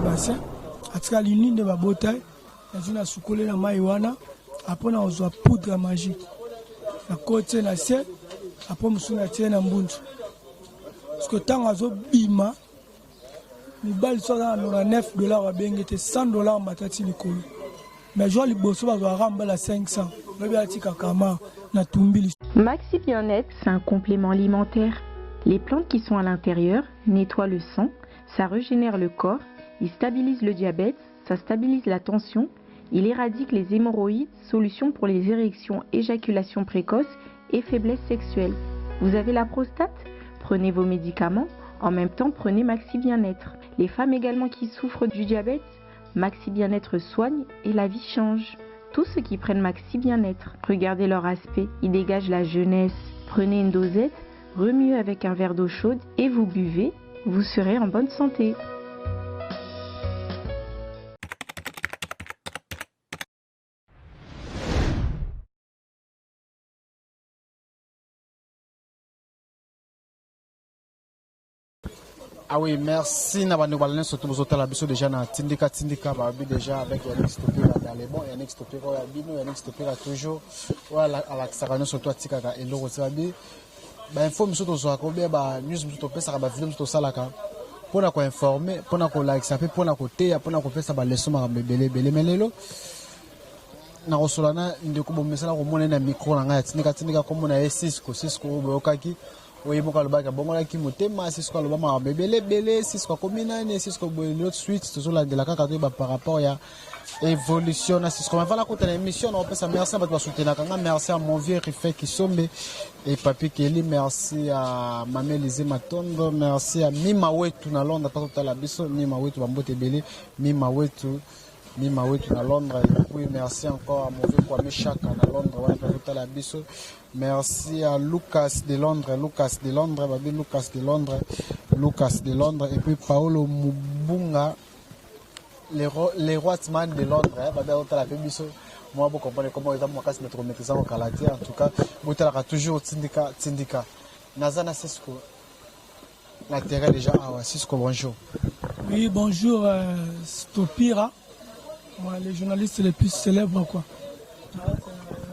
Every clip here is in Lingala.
bassin atika lini de babotai na sukole na maiwana après na ozwa poudre magique na côté na se après musuna tie na mbunzu parce que tant azo bima mibali so na $9 abengete $100 matati likolo mais jo liboso bazwa ramba la 500 lobi atika kama na tumbili. Maxi Bien-être, c'est un complément alimentaire. Les plantes qui sont à l'intérieur nettoient le sang, ça régénère le corps, il stabilise le diabète, ça stabilise la tension, il éradique les hémorroïdes, solution pour les érections, éjaculation précoce et faiblesse sexuelle. Vous avez la prostate? Prenez vos médicaments, en même temps prenez Maxi Bien-être. Les femmes également qui souffrent du diabète, Maxi Bien-être soigne et la vie change. Tous ceux qui prennent Maxi Bien-être, regardez leur aspect, ils dégagent la jeunesse. Prenez une dosette, remuez avec un verre d'eau chaude et vous buvez, vous serez en bonne santé. Ah oui, merci. Nous surtout vous autres l'habitude déjà dans Tindika déjà avec Yannick Stopira dans les bons, Yannick Stopira Bino, Yannick Stopira toujours. Voilà, à la surtout à Tikaka et l'euro Sabi. Ben info nous surtout sur combien bah news nous surtout ça va vidéo surtout ça là pour nous informer, pour nous like ça pour nous côté, pour nous faire ça bah leçon ma belé melelo. Na rosolana ndeko bomesala ko mona na micro na ngaya Tindika comme on a Cisco bokaki. Oui, mon calbac, bon, là qui m'a c'est ce qu'on va belé, c'est ce qu'on combine, c'est ce qu'on l'autre suite, toujours la de la carte par rapport à évolution, c'est ce qu'on va la côté de l'émission, on peut ça, merci à votre soutenir, merci à mon vieux Rifé qui sombe et Papi Kelly, merci à Mamé Lisée Matondo, merci à Mimawetu na Londres, pas tout à la biso, Mimawetu, Bambote Belé, Mimawetu à Londres, et puis merci encore à mon vieux Kwame Chaka à Londres, voilà, pas tout à la biso. Merci à Lucas de Londres, et puis Paolo Mubunga, les Roitsman de Londres, moi, vous comprenez comment ils ont notre maîtrisant au Canadien, en tout cas, vous avez toujours Tindika. Nazana Cisco, l'intérêt déjà, Cisco, bonjour. Oui, bonjour, Stopira, les journalistes les plus célèbres, quoi.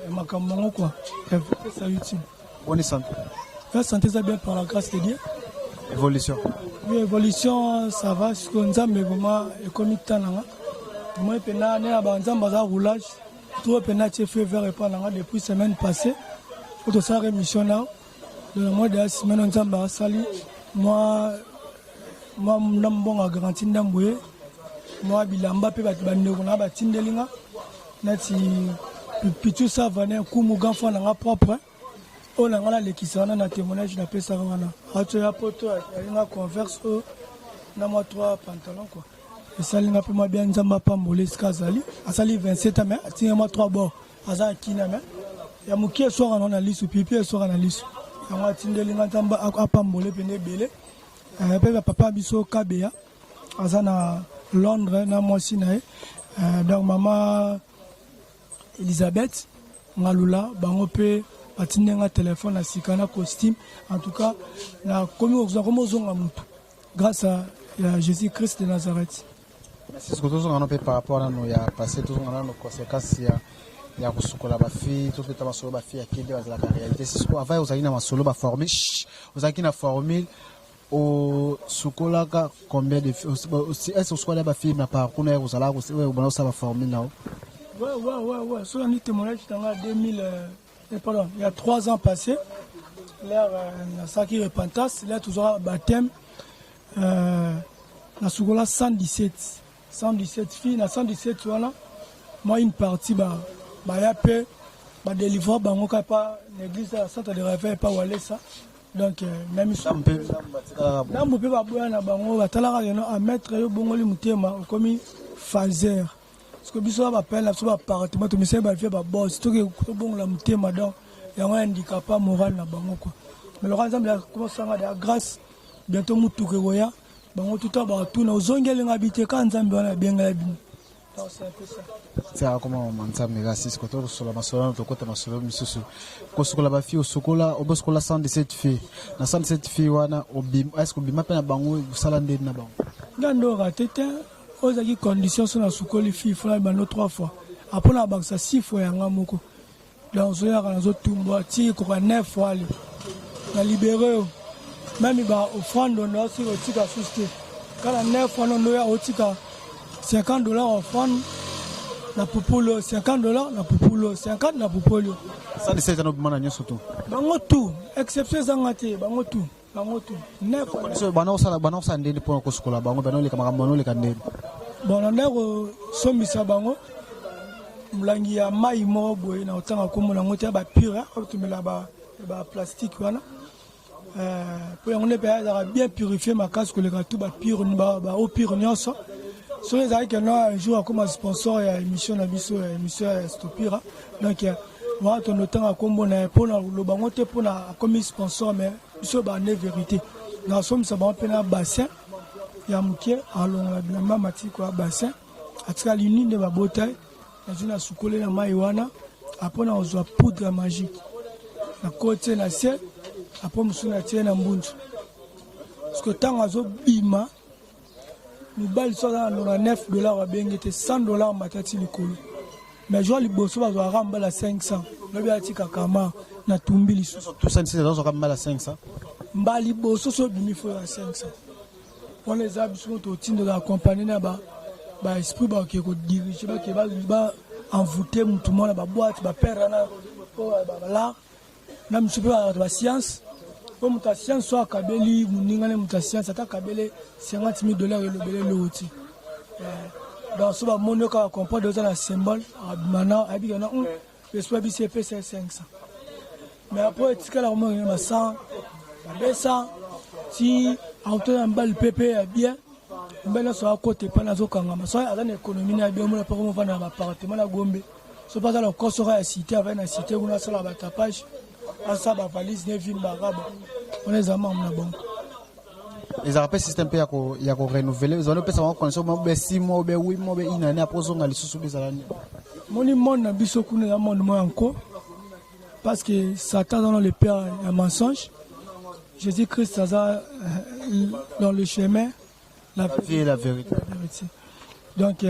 Makambo quoi, ça utile. Bonne santé. La santé ça bien par la grâce de Dieu. Évolution. Oui, évolution ça va, ce qu'on a mais vraiment économique tananga. Moi pena né abanza baza roulage, tout pena tu fait vers répandre depuis semaine passée. Pour ça rémission là, le mois de la semaine on s'en sali. Moi n'ambon à garantie d'amboué. Moi bilamba pe batbande na batindelinga. Nati Pitu ça va ne kumu ganfo na propre on a ngala lekisana na témoignage na pesa wana ato ya poto ya converse na moi 3 pantalons quoi et ça linga pe ma bien nzamba pambole skazali asali 27 mais atinga moi 3 bords aza kina mais ya mukie soka na lisu pipi soka na lisu ya moi tindelinga nzamba apambole pene belé pe papa biso kabea aza na Londres na moi sinae donc maman Elisabeth Ngalula bango pe batinenga téléphone na sikana costume en tout cas na comme zonga mutu grâce à Jésus-Christ de Nazareth. Merci ce que tous on a fait par rapport à nous ya passé tous on a nos conséquences ya kusukola ba fille tout que masolo ba fille akide ba la réalité c'est ce qu'on va uzaki na masolo ba formule uzaki na formule au sukola ka combien de est-ce que sukola ba fille na par kuna uzala ko ouais on ça ba formule là. Ouais. Sur un témoignage dans 2000, pardon, il y a 3 ans passés, là, Saki Repentas, là, toujours baptême, la Sougola 117 filles, na 117, voilà, moi, une partie, y a peu, délivrer, on n'a pas l'église, la centre de réveil, pas où aller ça. Donc, même si on peut, on peut pas boire, on va à mettre, comme phaser. Parce que biso ba appelle sur appartement to monsieur ba fait ba boss to que bon la mutema donc il y a un handicap moral na bango quoi mais le ensemble comment ça va de grâce bientôt mutu ke goya bango tout ba tout na ozongeli ngabité ka nzambe wana benga bino donc c'est un peu ça c'est comment on nzambe raciste ko to sur la masolo to kota masolo misusu ko sukola ba fille sukola oboskola 117 filles na 117 filles wana obim est-ce que obima pe na bango sala ndeni na bango Gando ratete, aux conditions sont à Soukoli, fille, frère, 3 fois. Après, on a banque 6 fois, il y a un moko. Dans ce cas, on a tout tir, qu'on a 9 fois. On a libéré. Même il va offrande, on a aussi au tika souci. Quand on a 9 fois, on a au tika $50 offrande. Na popolo $50 na popolo 50 na popolo. Ça de ces années de surtout. Bango tout, exception zangate, bango tout. Neuf. Bango ça ndeni pour ko skola bango bango le kamera bango le kande. Bon na ndeko somisa bango. Mlangi ya mai mo boy na otanga ko mona ngote ba pire, otumela ba plastique wana. Pour on est bien purifier ma casque le tout ba pire ba au pire nyonso. So les amis qui ont un jour comme sponsor et émission émission Stopira donc moi ton temps à combo na pour le bangote pour na comme sponsor mais so ba ne vérité na somme ça ba pena bassin ya muke along la mamati quoi bassin atika l'uni de ba botay na zina sukole na maiwana après na ozwa poudre magique na côté na ciel après musuna tie na mbunju parce que tant azo bima nous balles sont à $9 à bien était $100 matati likolo mais je les bosso va ramba la 500 le bien tika kama na tumbili tout ça c'est dans ramba la 500 mbali bosso so bimi faut à 500 on les a besoin de titre de la compagnie na ba esprit ba qui diriger ba qui ba envoûter tout le monde ba boîte ba père na ba là na monsieur ba science. Comme ta science soit kabeli, muningane muta science ata kabele $50,000 et le belé l'outil. Dans ce moment on va comprendre dans la symbole maintenant abigana le soit BCP c'est 500. Mais après tu la moment il 100 200 si auto en balle PP bien mbena so à côté pas nazo kangama so ala na économie na bien mo pas comment va na appartement na Gombe. So pas la course sera cité avec la cité on a sur la tapage. Ça va valise ne vient barabe on les a membre bon les rappels système pe ya ko renouveler ils ont peut ça connaissance mo be 6 mois be 8 mois be une année après on a lisusu bezalani moni monde na biso kuna na monde moi encore parce que Satan dans le père un mensonge Jésus-Christ ça dans le chemin la vie et la vérité donc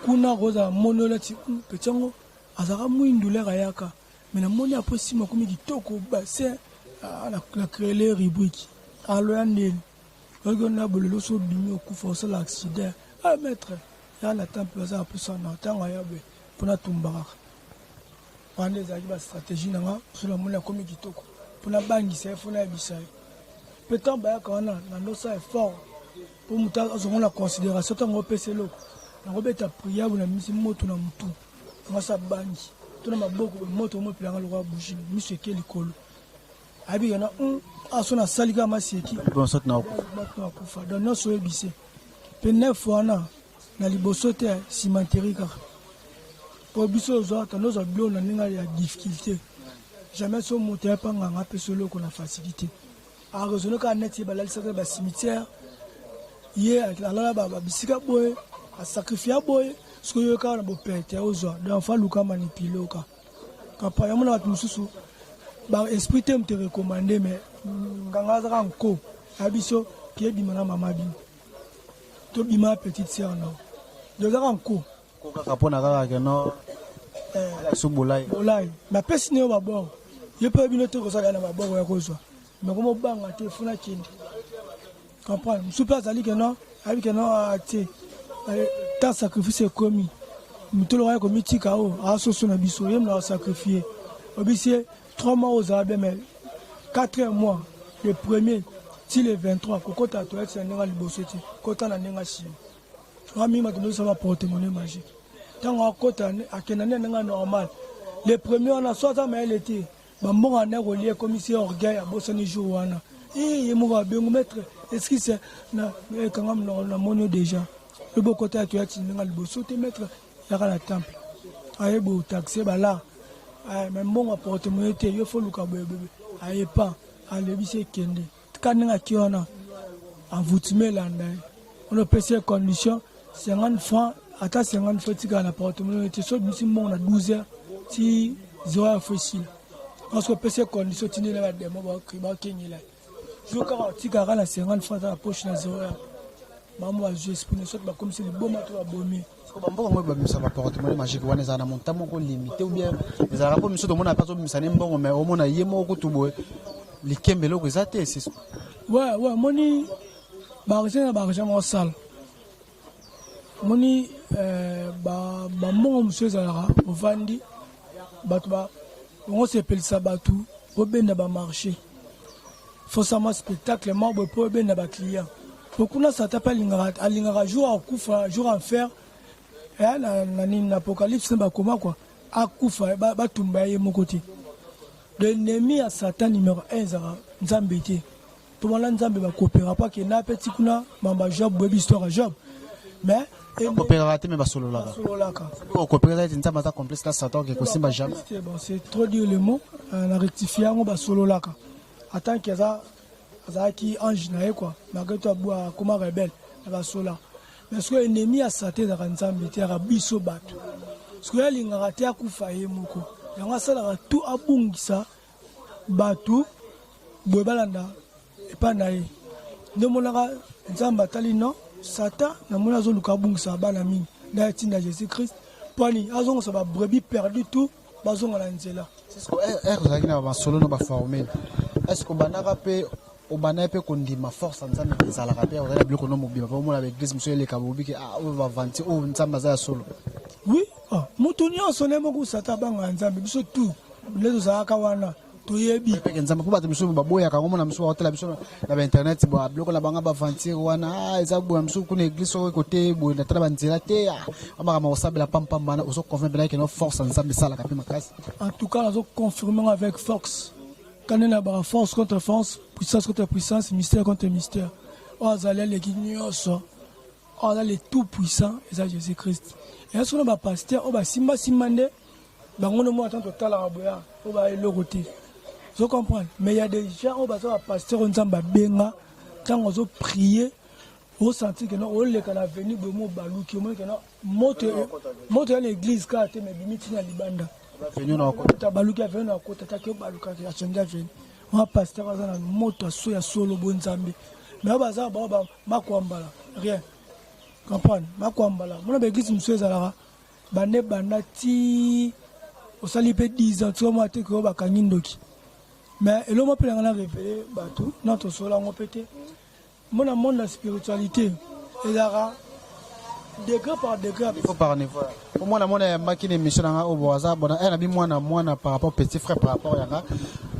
kuna rosa monolati petango azara muindulera ayaka mais na moni après si mo komi kitoko bassin la créer les rubriques alors andel on a bolelo so bimi okufa so l'accident ah maître ya na temple ça pour ça na tanga ya be pour na tumbara on les a ba stratégie na sur la moni komi kitoko pour na bangi c'est faut na bisai peut-être ba kana na no ça est fort pour muta on la considération tango peselo na robeta prière na misi moto na mutu on sa bangi tuna maboko moto mo pilanga lo kwa bushi monsieur kelikolo abi yana asona salika maseki bon sot na kufa donc non so ebise pe 9 fois na liboso te cimenterie ka pour biso zo ta no zo blo na ninga ya difficulté jamais so moto pa nganga pe solo ko na facilité a raison ka neti ba lalisa ba cimetière ye ala ba bisika boy a sacrifier boy ce que yo ka na bo pete ozo donc fa luka manipuler ka kapa ya mona mususu ba esprit te me recommander mais nganga za nko abiso pied bi mana mama bi to bi ma petite sœur no de za nko ko ka pona ka ke no su bolai ma pesi ne ba bon ye pe bi no to ko sa na ba bon ya ko so mais comme banga te funa kindi comprendre mususu azali ke no abi ke no ate ta sacrifice commis mutolo ya commis tika o asoso na biso yem na sacrifier obisie 3 mois aux arabes mais 4 mois le premier si le 23 kokota to être ndinga libosoti kota na ndinga shi rami ma tono ça va porter monnaie magique tant kota akena ndinga normal le premier on a soit mais elle était bambonga na relier commissaire orgueil a bosani jour wana et mo va bengo mettre est-ce que c'est na kangam na monio déjà le beau côté to être ndinga libosoti mettre ya la temple ayebo taxer bala mais bon apporte monnaie te yo faut luka bebe aye pas alebise kende kaninga kiona envoûtement landa on a payé condition 50 francs ata 50 francs tika na porte monnaie te so bisi mon na 12 heures ti 0 facile parce que payé condition tini na demo ba kenyela jo ka tika na 50 francs dans la poche na 0 heures maman a joué esprit soit comme si le bon matou a bomé bamboka ngo bamisa ba portement magique wana za na montant moko limité ou bien za rapport miso to mona pas to misane mbongo mais au mona yemo ko tubo likembelo ko zate c'est ouais moni ba argent mo sale moni ba mbongo monsieur zara ovandi batu ba on s'appelle ça batu au benda ba marché forcément spectacle membre pour benda ba client beaucoup na ça t'appelle lingara jour à kufa jour à faire l'Apocalypse ba comment quoi akufa ba tumba ye mokoti l'ennemi à Satan numéro 1 zara nzambe te pour moi nzambe ba coopérer pas que na petit kuna mamba job web histoire job mais coopérer te mais ba solo là on coopérer te nzambe ta complexe là Satan que simba jamais bon c'est trop dire le mot na rectifier on ba solo là attends que ça qui ange na quoi malgré toi bois comment rebelle ba solo. Parce que l'ennemi a saté dans l'ensemble de la biso bateau. Parce que l'ingara te a koufaye moko. Yanga sala tout abungisa bateau bobalanda et pas naï. Ne monara nzamba tali non sata na mona zo luka bungisa bana mingi. Na tinda Jésus Christ. Pani azongo sa ba brebis perdu tout bazonga la nzela. C'est ce que zaki na ba solo no ba formé. Est-ce que banaka pe obana pe kondima force nzambe ezala ka pe ozala biloko no mobima pa omona l'église monsieur le kabobi ke o va vanti o nzambe za solo oui mutu nyonso ne moko sata banga nzambe biso tout lezo za ka wana to yebi pe nzambe ko ba biso ba boya ka ngomona biso hotela biso na ba internet bo biloko na banga ba vanti wana eza bo biso kuna église o côté bo na tala banzela te amaka ma osabela pam bana oso convaincre que no force nzambe sala ka pe makasi en tout cas on confirmer avec force. Quand on a force contre force, puissance contre puissance, mystère contre mystère. On a les guignols, on a les tout puissants, et ça Jésus-Christ. Et là, si on a un pasteur, on va simande, on a tant total à boire, on va aller le côté. Vous comprenez? Mais il y a des gens, on va avoir un pasteur, on va benga, quand on va prier, on sentit que non, on est à l'avenir de mon balou, qui est monte à l'église, car tu m'as mis à l'ibanda. Tabaluka venu na kota take baluka ya chanja venu wa pasteur azana moto so ya solo bonzambe mais baza ba makwambala rien comprendre makwambala mona ba église monsieur zalaka bane banati osali pe 10 ans to mo te ko ba kangindoki mais elo mo pela na révéler bato notre sola ngo pété mona monde la spiritualité ezara degré par degré il faut par niveau pour moi na makine mission nga oboza bona na bi mwana par rapport petit frère par rapport yanga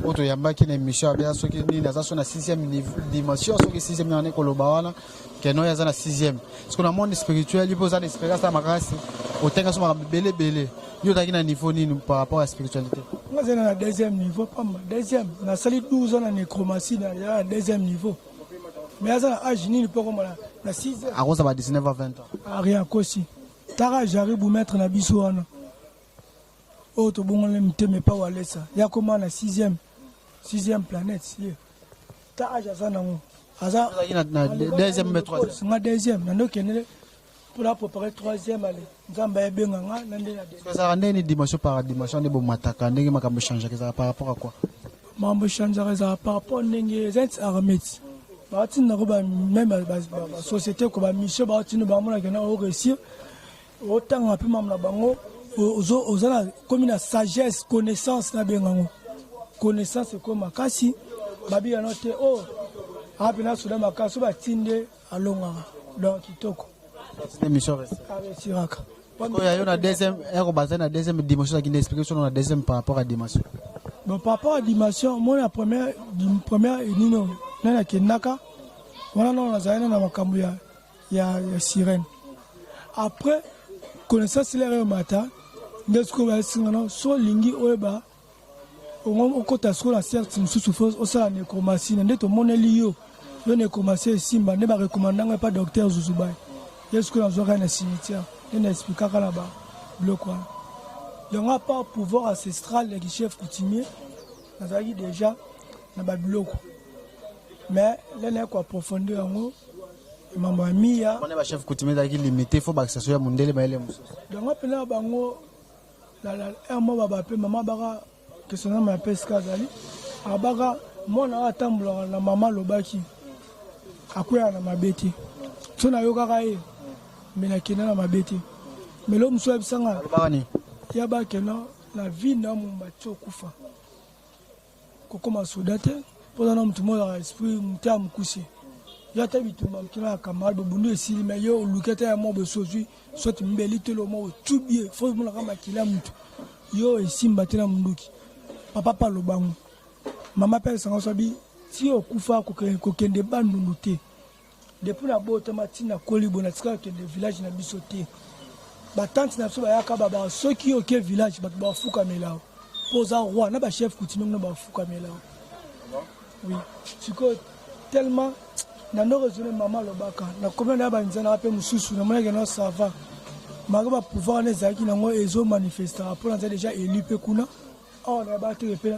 auto yamba kine mission bien soki ni na so na 6e dimension soki 6e na ko lobawana que no yaza na 6e parce que na monde spirituel il pose une expérience à makasi otenga so ma belé yo taki na niveau ni par rapport à spiritualité moi c'est na deuxième niveau pas deuxième na sali 12 ans na nécromancie na deuxième niveau. Mais à l'âge, il peut comme la 6 à cause de 19 à 20 ans. Rien qu'aussi. Tara, j'arrive à mettre la bisouane. Oh, tu bon, on ne pas où aller ça. Il y a comment la 6e planète. Tara, j'ai ça. Deuxième, mais troisième. La deuxième. Pour la préparer 3e, allez. Zamba bien. Ça a une dimension par dimension de bon mataka. N'est-ce pas que changer par rapport à quoi? Je changerai par rapport à les armées. Même la société comme la mission, réussir autant un peu comme une sagesse, connaissance, connaissance comme Kasi, Babi a noté, oh, Abina Soudan Makasu, Tinde, à Longa, dans Kitoko. C'est une mission réussie. Il y a une deuxième dimension qui explique sur la deuxième par rapport à la dimension. Bon, par rapport à la dimension, moi, la première, Nino, Nana Kenaka, voilà, non, il y a sirène. Après, connaissance, c'est le matin, so lingi oeba, on compte à ce qu'on a certes sous-souffrance, on s'en est commencé, on est au monde lié, on est commencé Simba, ne va recommander pas docteur Zouzubai. Est-ce qu'on a un cimetière, on explique là-bas, le quoi. Il n'y a pas un pouvoir ancestral, les chefs coutumiers, on a déjà, on a bloc. Mais là, il y a quoi approfondir en haut. Maman Mia. On est un chef coutumier qui est limité, il faut que ça soit mondial. Donc, on a bango, un mot va appeler maman bara, que son nom est Skazali. Abara, mon attendre la maman Lobaki. À quoi on a ma bêtise. so na yo kaka ye mais na kena na mabete mais l'homme soit bisanga ya ba kena la vie na mon bacho kufa kokoma sodate pour na mtu mola esprit mtamu kusi ya tabitumba mkina kamado bundu esili mais yo lukete ya mo besozi soit mbeli telo mo tubie faut mo kama kila mtu yo esimba tena munduki papa pa lobango mama pele sanga sobi si okufa kokende bandu nute depuis la bote matina kolibo na tika kende village na bisote ba tante na so ba yaka baba ceux qui OK village ba fuka melao poza roi na ba chef coutumier na ba fuka melao oui siko tellement na no raisonner maman lobaka na combien na ba nzana ape mususu na mona na ça va ma ba pouvoir les aki na ngo ezo manifester pour na déjà élu pe kuna on a ba te pe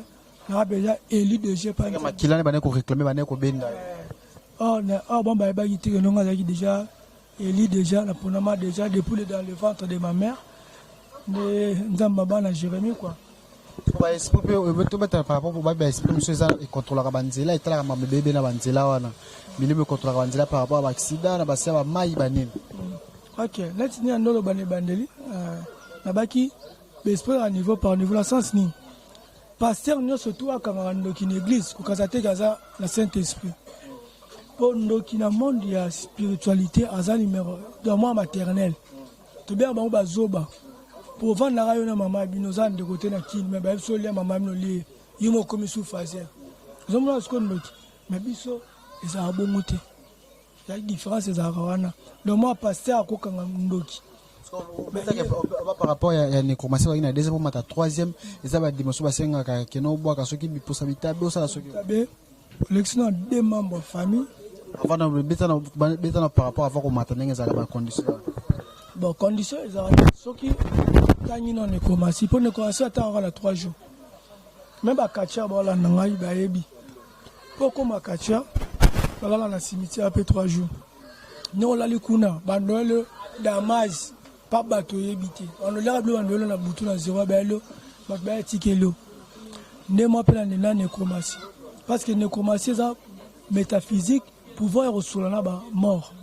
na déjà élu déjà pas ma kilane ba ne ko réclamer ba ne ko benga bon bah déjà élu déjà la ponama déjà depuis dans le ventre de ma mère mais nzamba na Jérémie quoi ba esprit to beta par rapport ba esprit monsieur ça et contrôler la banzela et tala ma bébé na banzela wana milimo contrôler la banzela par rapport à accident na ba sia ba mai banini OK là tu ni ndolo bane bandeli na baki esprit à niveau par niveau la sens ni pasteur nous surtout à kamando qui église ko kazate kaza la Saint-Esprit pour nous qui na monde ya spiritualité aza numéro dans moi maternel to bien ba bazoba pour vendre la rayon na maman binoza de côté na kin mais ba so le maman no li yimo comme sous fazer nous on ce qu'on dit mais biso eza bongote ya différence eza wana donc moi pasteur ko kanga ndoki par rapport à ne commencer à une deuxième mata troisième et ça va dimension ba senga ka keno boa ka soki bi posa bitabe ça soki l'élection des membres famille avant de bêta par rapport à voir comment matin les ala conditions bon conditions ils ont ce qui tani non ne commencer pour ne commencer attendre la 3 jours même ba katia ba la ngai ba yebi pour comme katia ba la na cimetière après 3 jours non la likuna ba le damage pas bato yebité on le la blo na butu na 0 ba lo ba tikelo ne mo pela ne commencer parce que ne commencer ça métaphysique pouvoir recevoir là-bas mort.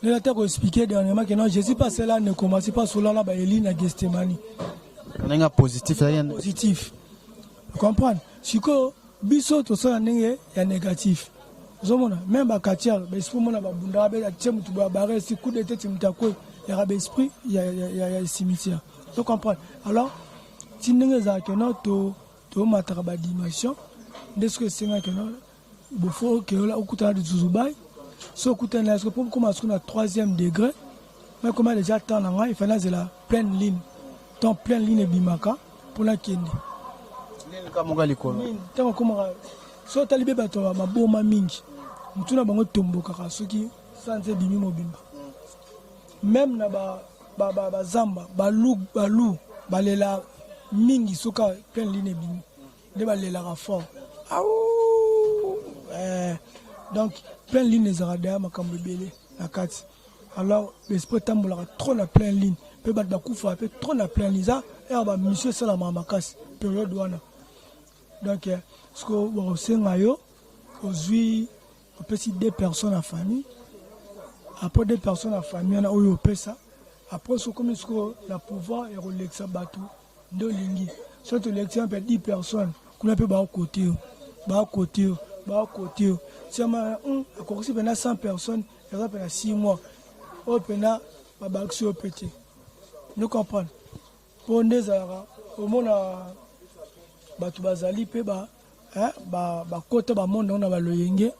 Le latin a expliqué dernièrement que non, Jésus pas cela ne commence pas sur là-bas Élie na Gethsemane. On a positif rien positif. Vous comprenez? Si que biso to ça n'engé ya négatif. Zomona même ba katia ba esprit mona ba bunda ba tchemu tu ba barre si coup de tête mutako ya ba esprit ya cimetière. Vous comprenez? Alors si n'engé za que non to matara ba dimension de ce que c'est que non il faut que là au côté de Zuzubai so côté là pour commencer na 3e degré mais comment déjà temps là il fallait la pleine ligne ton pleine ligne bimaka pour la kende ligne comme ngali ko tant comme so talibé bato ba boma mingi mutuna bango tombo kaka soki sanze bimi mobimba même na ba zamba balu balela mingi soka pleine ligne bimi de balela fort donc plein ligne les arada makambo belé la carte alors l'esprit tambola trop la plein ligne peut battre bakufa peut trop la plein ligne ça et ba monsieur sala mamakasi période wana donc ce que on senga yo aujourd'hui on peut si 2 personnes en famille après 2 personnes en famille on a eu peut ça après ce comme ce que la pouvoir et relaxa batou de lingi surtout l'élection peut 10 personnes qu'on peut ba côté si on a commencé pendant 100 personnes, il y a pendant 6 mois. Au pendant ma banque sur petit. Nous comprenons. Pour des arabes, au monde a batu bazali pe ba côté ba monde on a le yenge.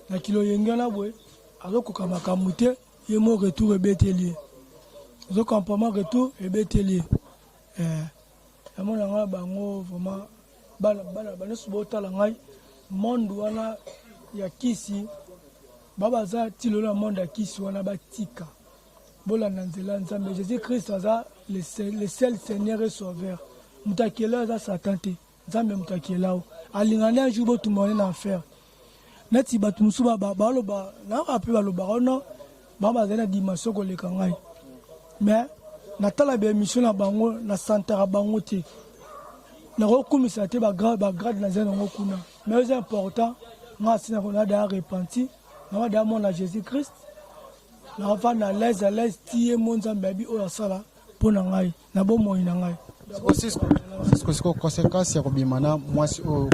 Na kilo yenge na boy. Alors ko kama kamute, yemo retour ebetelier. Nous comprenons retour ebetelier. Mon nga bango vraiment bana subota la ngai monde wana ya kisi baba za tilo la monde ya kisi wana batika bola nanzela nzambe Jésus Christ aza le seul Seigneur et Sauveur mutakela za Satan te nzambe mutakela alingana jubo tumone na enfer neti batu musuba baloba na ape baloba ono baba za na dimension ko leka ngai mais natala be mission na bango na santara bango te na rekomisa te ba grade na zeno ngokuna mais c'est important nga sina ko na da repenti na da mon na Jésus Christ na à l'aise tie mon zambabi o sala pour na ngai na bo moi na ngai c'est que conséquence ya kobimana moi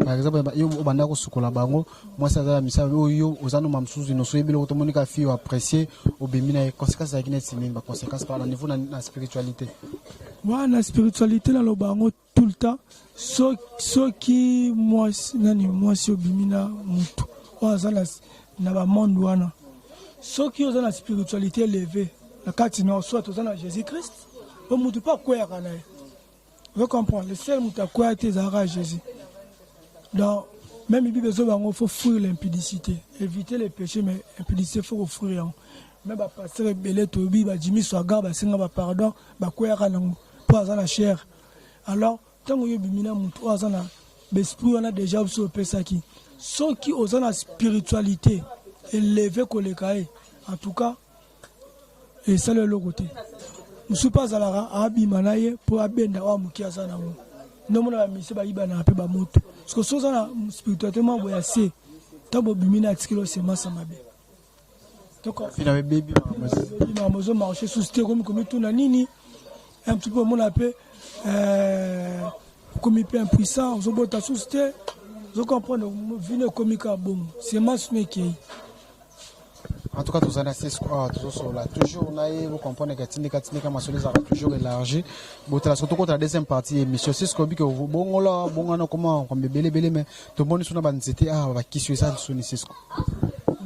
par exemple yo banda ko sukola bango moi ça za misa yo ozano mamsuzu no so ebilo to monika fi o apprécier obimina conséquence ya kinet simin ba conséquence par le niveau na spiritualité moi na spiritualité na lo bango tout le temps so qui moi si obimina mutu ozana na ba monde wana so qui ozana spiritualité élevée la carte non soit ozana Jésus Christ o mutu pas quoi kana. Vous comprenez, le seul mouta quoi était Jésus. Donc, même il faut fuir l'impudicité, éviter les péchés, mais l'impudicité, il faut fuir. Même si passer belé tobi, Jimmy soit garde, singa pardon, quoi pour la chair. Alors, tant que bimina moutou azana, l'esprit on a déjà observé pesaki. Ceux qui ont la spiritualité élevée que les cahiers, en tout cas, et ça le côté. Je ne suis pas à la abimanaye pour abenda wa mukia sana mu. Non mona mise ba ibana pe ba moto. Parce que so sana spirituellement boya se. Tabo bimina tikilo se masa mabe. Donc finalement baby mamozo marcher sous sté comme tout na nini. Un petit peu mon appel comme peu impuissant, zo bota sous sté. Je comprends vine komika bon. C'est masne qui. En tout cas, tous les toujours, vous comprenez que Tindika a toujours élargi. Surtout contre la deuxième partie, monsieur, c'est ce qu'on dit que vous, bon, là, bon, comment, comme belé, mais tout le monde sur la bande, c'était, qui suit ça, sur Cisco.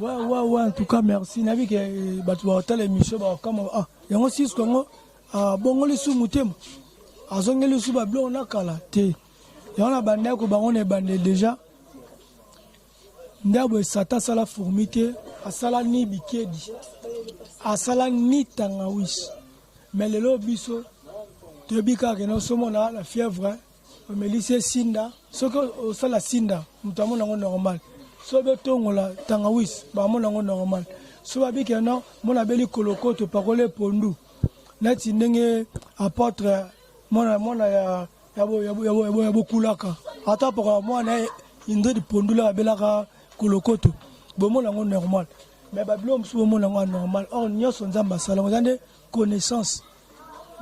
Ouais, en tout cas, merci. Navi que, tu vas hotel émission, comme, il y a aussi ce qu'on a, bon, les sous-moutés, à zonge les sous-bablons, on a kala, il y en a bandé, on est bandé déjà. Ndabo sata sala fourmité asala ni bikedi asala ni tangawis mais le lobiso te bika que nous sommes la fièvre mais lycée sinda ce que au sala sinda mutamo nango normal so betongo la tangawis ba mo nango normal so ba bika non mon abeli koloko to parole pondu nati ndenge apôtre mona ya kulaka ata pour moi na inde de pondu la belaka kolokoto bon mon normal mais bablom sou mon normal or nyoso nzamba sala ngande connaissance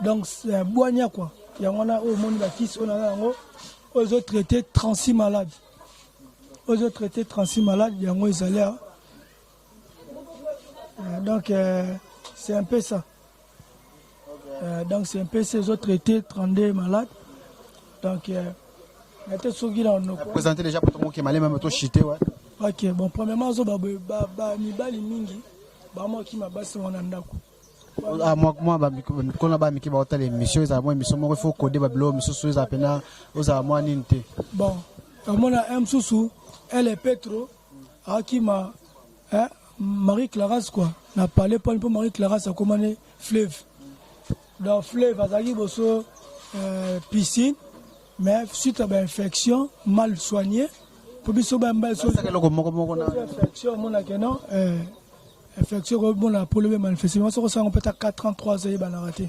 donc c'est boigna quoi ya ngona au monde la fils on a ngo aux autres traités 36 malades ya ngo izalé donc c'est un peu ça donc c'est un peu ces autres traités 32 malades donc présenter déjà pour tout le monde qui est malade même tout chité ouais. Ok, bon, premièrement, je vais mingi, moi qui m'a bassé en andako. Moi, quand on a mis qui va au télémission, ils ont moi mission, moi il faut coder bablo, mission sous à peine, aux à moi ninte. Bon, moi la M Soussou, elle est Petro, à qui m'a, Marie Claras quoi, n'a parlé pas pour Marie Claras a commandé fleuve. Dans fleuve, à Zaghi Bosso, piscine, mais suite à une infection mal soignée. Pour biso bamba so infection mona kenon infection mona problème manifestement so ça on peut à 4 ans 3 ans bana raté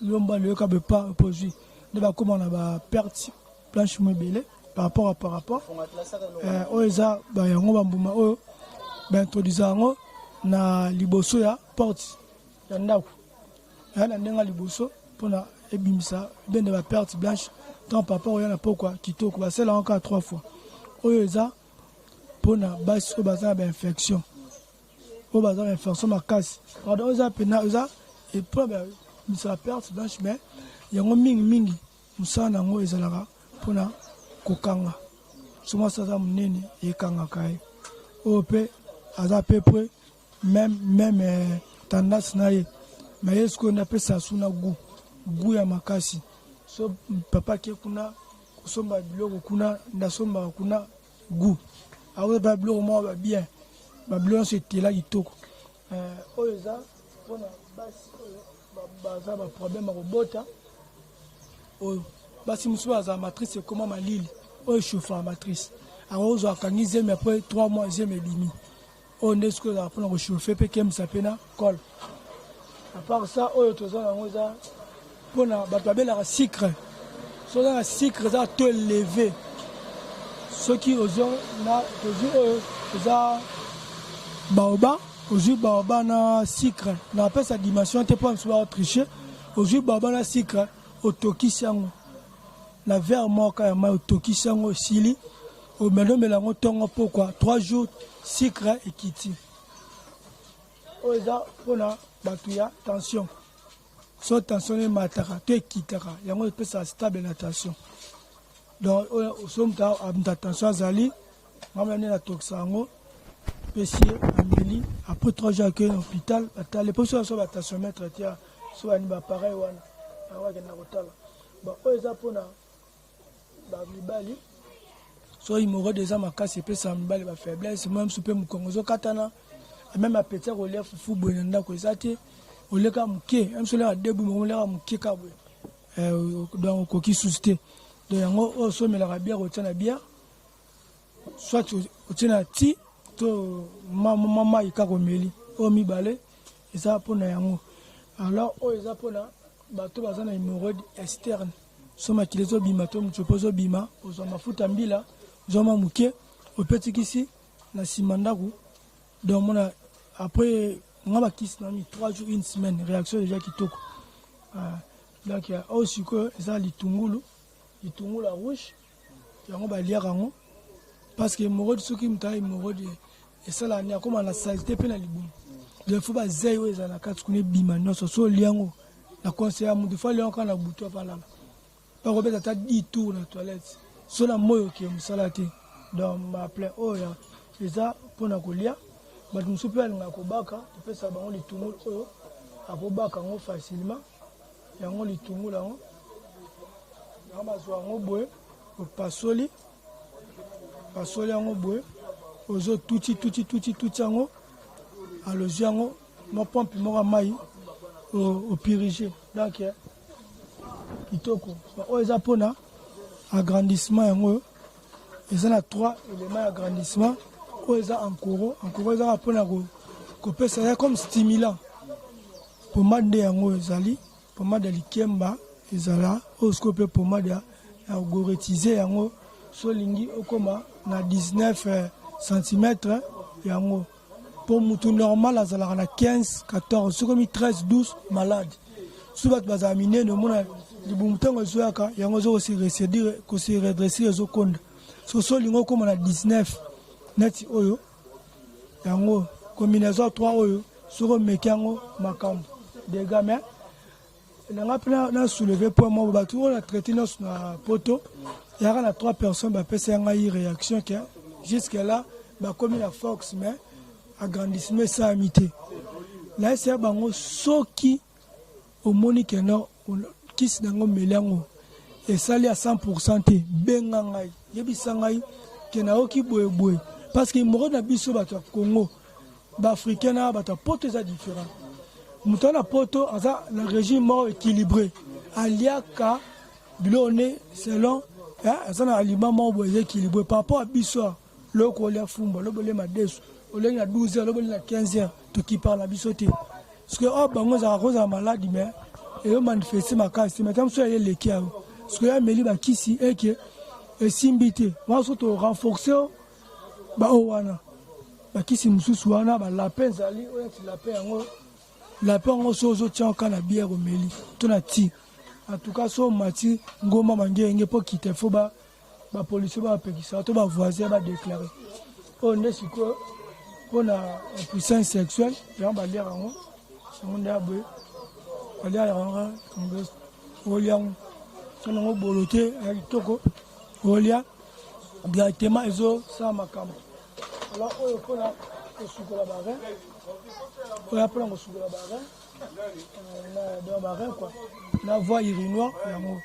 lomba le ka be pas produit de ba comment on a ba perte planche mobile par rapport oza ba yango bambuma o ba introduisant na liboso ya porte ya ndako na ndenga liboso pona ebimisa ben de ba perte blanche tant papa o yana pourquoi kitoko ba c'est là encore 3 fois. Oyoza pona basi o baza ba infection o baza ba infection makasi pardon oza pena oza et problème misa perte blanche mais yango mingi musana ngo ezalaka pona kokanga soma saza munene ekanga kai o pe aza peu près même tendance na ye mais est-ce qu'on appelle ça suna goût ya makasi so papa ki kuna somba biloko kuna ndasomba kuna goût awe ba biloko mo ba bien ba biloko c'était là kitoko oza pona basi baza ba problème ko bota o basi musu baza matrice comment malili o chauffe la matrice alors ozo akangize mais après 3 mois et demi on est ce que la pona ko chauffer pe kem sapena col à part ça o tozo na ngoza pona ba babela sucre. So dans la sucre ça te levé ceux qui osent na toujours ça baoba aujourd'hui bana sucre na pas sa dimension te pas soit tricher aujourd'hui bana sucre autokisango la verre moka ma autokisango sili au melo melango tongo pourquoi 3 jours sucre et kiti oza pona batuya tension so tension e mataka te kitaka yango pesa stable na tension donc somta abta tension azali mamane na toxango pesier ameli après 3 jours à l'hôpital les positions sont attention mettre tia so ani ba pareil wana awa ke na kotala ba oza pona ba libali so imoro déjà makasi pesa mbali ba faiblesse même soupe mukongozo katana même à petit relève fufu bonenda ko ezate oleka muke même sur la début mo leka muke ka bo donc ko ki susté donc yango o so mela bière o tana bière soit o tana ti to mama ikako meli o mibale eza pona yango alors o eza pona bato bazana hémorroïde externe so makilezo bima to mchopozo bima ozo mafuta mbila zoma muke o petit kisi na simandaku donc mon après on va kiss na mi 3 jours une semaine réaction déjà qui toko donc aussi que ça litungulu rouge yango ba liarango parce que hémorroïde soki mta hémorroïde et ça là ni comme la saleté pe na libumu il faut ba zeyo ezana kati kune bima no so liango la conseiller mu de fois liango kana buto pa là pas robeta ta 10 tours na toilette so la moyo ki musalate donc ma plein oh ya eza pona kolia bato musupe alinga kobaka topesa bango litungulu oyo akobaka ngo facilement yango litungulu yango amazwa ngo boye opasoli yango boye ozo tuti yango alozi yango mo pompe moko mai au piriger donc kitoko oyo eza pona agrandissement yango eza na 3 éléments d'agrandissement oyo eza encore eza pona kopesa ya comme stimulant pomade nde yango ezali pomade ya likemba ezala oyo sikoyo mpe pomade ya gorétiser yango so olingi okoma na 19 cm yango pour mutu normal azalaka na 15 14 sokomi 13 12 malade so bato bazala minene omona libumu ntango ezoyaka yango ezokosi redressir ezokonda so olingi okoma na 19 neti oyo yango combinaison 3 oyo soko omeki yango makambo dega mais nanga mpe na soulever point moko bato oyo na traité nyonso na poto yaka na 3 personnes bapesa yanga yi réaction ke jusque là bakomi na force mais agrandissement esalami te na esi ya bango soki omoni keno kisi nango meli yango esali ya 100% te benga ngai yebisa ngai ke nayoki boyeboye parce que moko na biso bato ya Congo baafricain na bato ya poto eza différent moto na poto aza na régime moko équilibré aliaka biloko ne selon aza na aliment moko boye eza équilibré par rapport a biso loko olia fumba lobo olia madesu olengi na 12 heures lobo olia na 15 heures tokipaka na biso te parce que oyo bango ezalaka kozala maladi mais eyo manifeste makasi mais ntango so eyeleki yango parce que yameli bakisi eke esimbi te wana so to renforce baoyo wana bakisi mosusu wana balapin ezali oyo neti lapin yango so ozotia oka na biere omeli to na ti en tout cas so omati ngomba mangenge mpo kita fo bapolisier bapekisa to bavoisin badéclare oyo nde sikoyo mpona impuissance sexuelle yango baliaka yango yango nde aboye baliaka yango olia yango so nango bolo te ya kitoko olia directement ezosala makambo alors oyo mpona kosukola barin oyo mpona kosukola barin na barin quoi na voie urinoire yango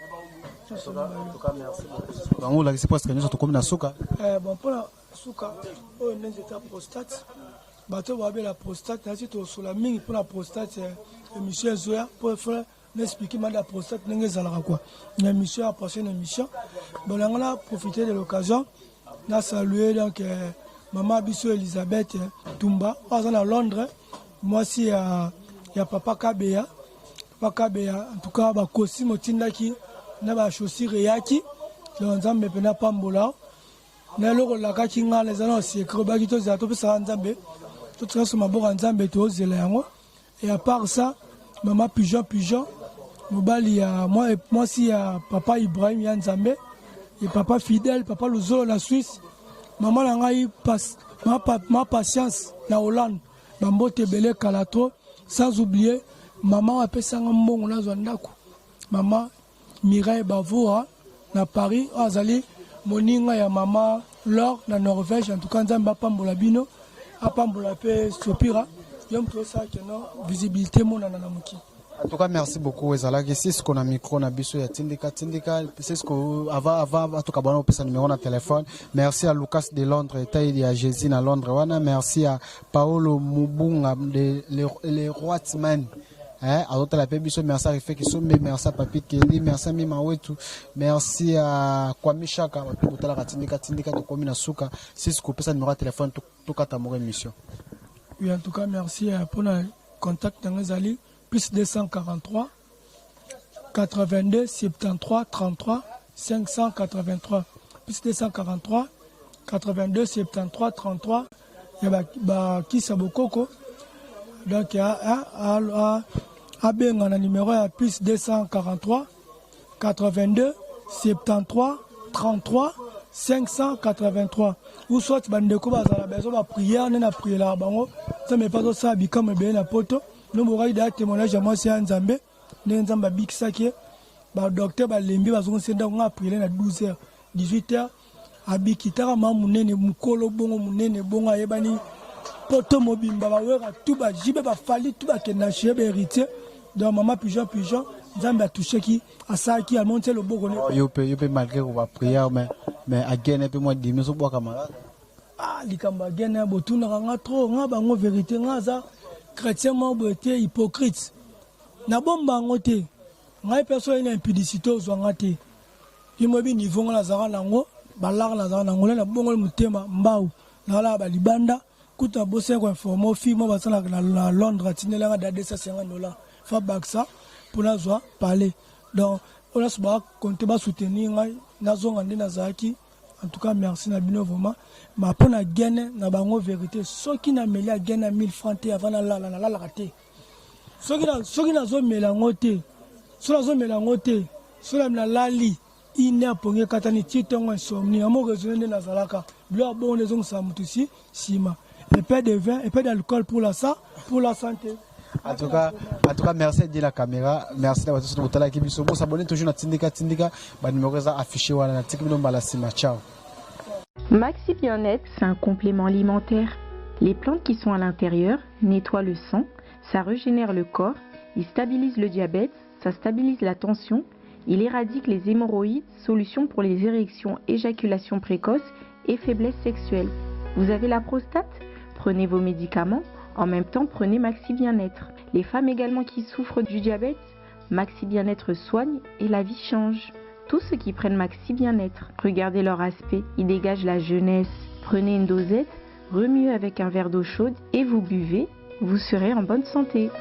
bango olakisi presque nyonso tokomi na suka bon mpona suka oyo ndenge eza prostate bato babela prostate nasi tosola mingi mpona prostate émission ezoya mpo fona n'expliquer mal la prostate ndenge ezalaka quoi une émission à prochaine émission bon yango na profiter de l'occasion na saluer donc maman biso Elisabeth Tumba oyo aza na Londres mwasi ya papa Kabeya en tout cas bakosi motindaki na bachaussure eyaki donc nzambe mpena pambola na eloko lakaki ngana eza na secret baki tozala topesaka nzambe tout ça sur ma bourre nzambe to zélango. Et à part ça, maman pigeon, mobali ya moi si ya papa Ibrahim ya nzambe, et papa fidèle, papa Luzolo la Suisse, maman nangai ma patience na Hollande, bambote belé kalato, sans oublier maman apesanga mbongo na zwandako. Maman Mireille Bavoa na Paris, azali moninga ya maman Laure na Norvège, en tout cas nzambe apambola bino, apambola pe sopira. Yom to ça que non visibilité mon nanamuki. En tout cas, merci beaucoup. C'est ce qu'on a micro, on a biso ya Tindika. C'est ce qu'on avant, en tout cas, on a un numéro de téléphone. Merci à Lucas de Londres, et à Jésine à Londres. Merci à Paolo Mubunga, les Roitsman. À l'autre la biso, merci à Rife Kisombe, merci à Papi Kelly, merci à Mima Wetu, merci à Kwame Chaka, Tindika, to Komina Suka. C'est ce qu'on peut ça numéro de téléphone, tout cas, ta émission. Oui, en tout cas, merci pour le contact dans les alliés. Plus 243 82 73 33 583. Plus 243 82 73 33. Il y a qui Sabokoko. Donc, il y a un numéro plus 243 82 73 33 583. Ou soit bandeko bazala besoin de prière, on a prié là bango. Ça me pas ça bikam be na poto. Nous mourons de témoignage à moi c'est Nzambe. Nzamba bikisaki ba docteur ba lembi bazongo senda on a prié na 12h 18h abikitara ma munene mukolo bongo munene bongo ayebani poto mobimba ba wera tout ba jibe ba fali tout ba kenache ba héritier. Donc maman pigeon Nzambe a touché qui a ça qui a monté le bogo. Yo peut malgré qu'on va prier mais à gagner peu moi dimi so bois camarade. Ah likamba gagner botuna nga trop nga bango vérité nga za chrétien mo boté hypocrite. Na bomba ngote. Nga personne une impudicité aux ngate. Imobi niveau nga za nango balar na za nango na bongo mutema mbau. Na la ba libanda kuta bosse ko informer fi mo basala na Londres tinela nga dade $500. Fa baksa pour la joie parler. Donc on a souvent compté bas soutenir ngai nazonga ndi nazaki. En tout cas merci na bino vraiment. Ma pona gagner na bango vérité. Ceux qui na meli a gagner 1000 francs avant la raté. Ceux qui na zo melango te. Ceux na zo melango te. Ceux na lali ina ponge katani titongo insomnie. Amo raisonner na zalaka. Blo bon les ongs samutusi sima. Et peu de vin et peu d'alcool pour la santé. En tout cas, merci de la caméra. Merci d'avoir été sur votre like. Vous s'abonnez toujours à Tindika. Le numéro est affiché. Ciao. Maxi Bien-être, c'est un complément alimentaire. Les plantes qui sont à l'intérieur nettoient le sang, ça régénère le corps, il stabilise le diabète, ça stabilise la tension, il éradique les hémorroïdes, solution pour les érections, éjaculation précoce et faiblesse sexuelle. Vous avez la prostate? Prenez vos médicaments. En même temps, prenez Maxi Bien-être. Les femmes également qui souffrent du diabète, Maxi Bien-être soigne et la vie change. Tous ceux qui prennent Maxi Bien-être, regardez leur aspect, ils dégagent la jeunesse. Prenez une dosette, remuez avec un verre d'eau chaude et vous buvez, vous serez en bonne santé.